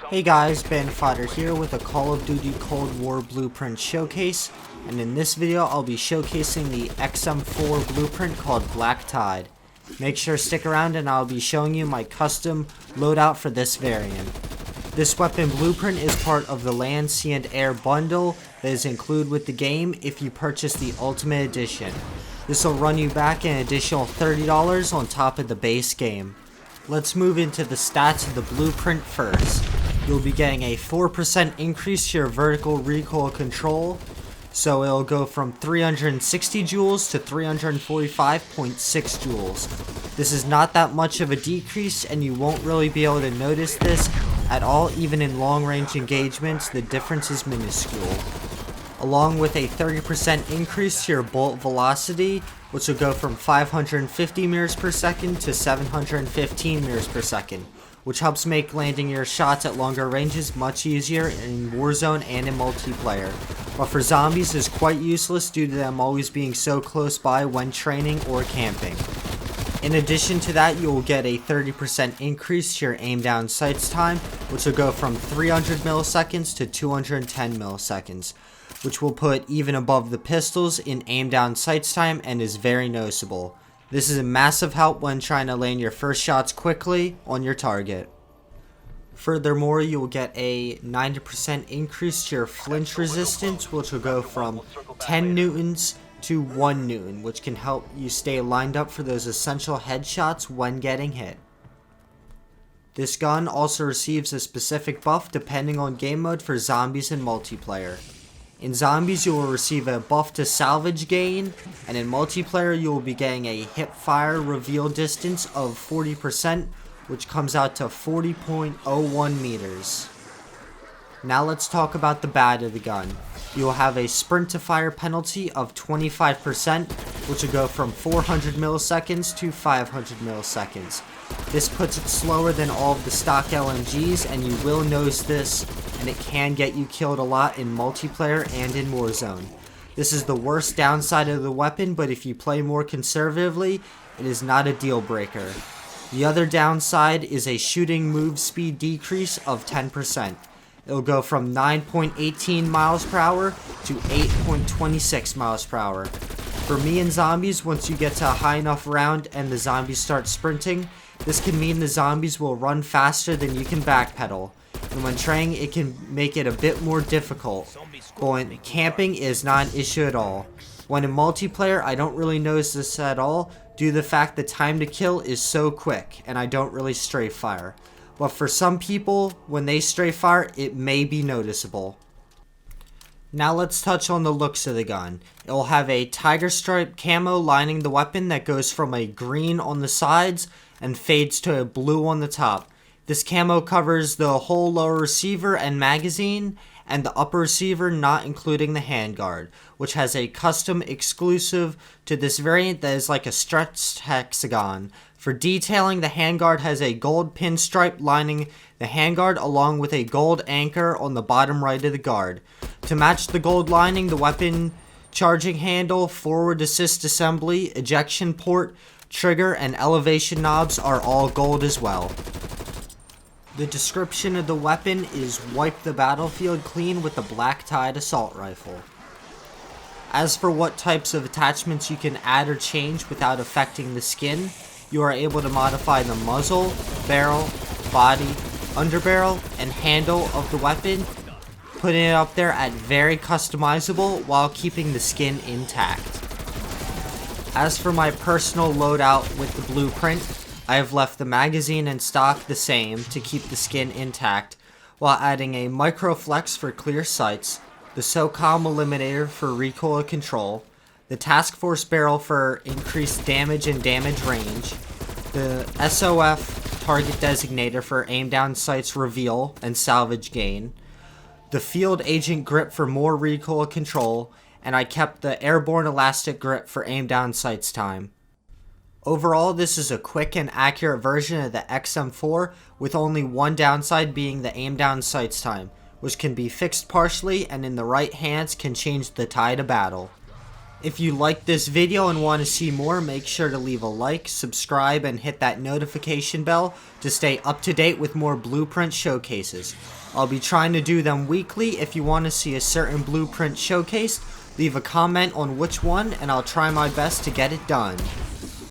Hey guys, Bandicut here with a Call of Duty Cold War blueprint showcase, and in this video I'll be showcasing the XM4 blueprint called Black Tide. Make sure to stick around and I'll be showing you my custom loadout for this variant. This weapon blueprint is part of the Land, Sea, and Air bundle that is included with the game if you purchase the Ultimate Edition. This will run you back an additional $30 on top of the base game. Let's move into the stats of the blueprint first. You'll be getting a 4% increase to your vertical recoil control, so it'll go from 360 joules to 345.6 joules. This is not that much of a decrease, and you won't really be able to notice this at all. Even in long range engagements, the difference is minuscule. Along with a 30% increase to your bolt velocity, which will go from 550 meters per second to 715 meters per second, which helps make landing your shots at longer ranges much easier in Warzone and in multiplayer, but for zombies is quite useless due to them always being so close by when training or camping. In addition to that, you will get a 30% increase to your aim down sights time, which will go from 300 milliseconds to 210 milliseconds, which will put even above the pistols in aim down sights time and is very noticeable. This is a massive help when trying to land your first shots quickly on your target. Furthermore, you will get a 90% increase to your flinch resistance, which will go from 10 newtons to 1 newton, which can help you stay lined up for those essential headshots when getting hit. This gun also receives a specific buff depending on game mode for zombies and multiplayer. In zombies, you will receive a buff to salvage gain, and in multiplayer you will be getting a hip fire reveal distance of 40%, which comes out to 40.01 meters. Now let's talk about the bad of the gun. You will have a sprint to fire penalty of 25%, which will go from 400 milliseconds to 500 milliseconds. This puts it slower than all of the stock LMGs, and you will notice this, and it can get you killed a lot in multiplayer and in Warzone. This is the worst downside of the weapon, but if you play more conservatively, it is not a deal breaker. The other downside is a shooting move speed decrease of 10%. It'll go from 9.18 miles per hour to 8.26 miles per hour. For me in zombies, once you get to a high enough round and the zombies start sprinting, this can mean the zombies will run faster than you can backpedal, and when training it can make it a bit more difficult, but when camping is not an issue at all. When in multiplayer, I don't really notice this at all due to the fact the time to kill is so quick and I don't really strafe fire. But for some people, when they strafe fire, it may be noticeable. Now let's touch on the looks of the gun. It will have a tiger stripe camo lining the weapon that goes from a green on the sides and fades to a blue on the top. This camo covers the whole lower receiver and magazine, and the upper receiver not including the handguard, which has a custom exclusive to this variant that is like a stretched hexagon. For detailing, the handguard has a gold pinstripe lining the handguard along with a gold anchor on the bottom right of the guard. To match the gold lining, the weapon charging handle, forward assist assembly, ejection port, trigger, and elevation knobs are all gold as well. The description of the weapon is wipe the battlefield clean with the Black Tide assault rifle. As for what types of attachments you can add or change without affecting the skin, you are able to modify the muzzle, barrel, body, underbarrel, and handle of the weapon, putting it up there at very customizable while keeping the skin intact. As for my personal loadout with the blueprint, I have left the magazine and stock the same to keep the skin intact, while adding a Microflex for clear sights, the SOCOM eliminator for recoil control, the Task Force barrel for increased damage and damage range, the SOF Target Designator for aim down sights reveal and salvage gain, the Field Agent grip for more recoil control, and I kept the Airborne elastic grip for aim down sights time. Overall, this is a quick and accurate version of the XM4, with only one downside being the aim down sights time, which can be fixed partially and in the right hands can change the tide of battle. If you liked this video and want to see more, make sure to leave a like, subscribe, and hit that notification bell to stay up to date with more blueprint showcases. I'll be trying to do them weekly. If you want to see a certain blueprint showcased, leave a comment on which one and I'll try my best to get it done.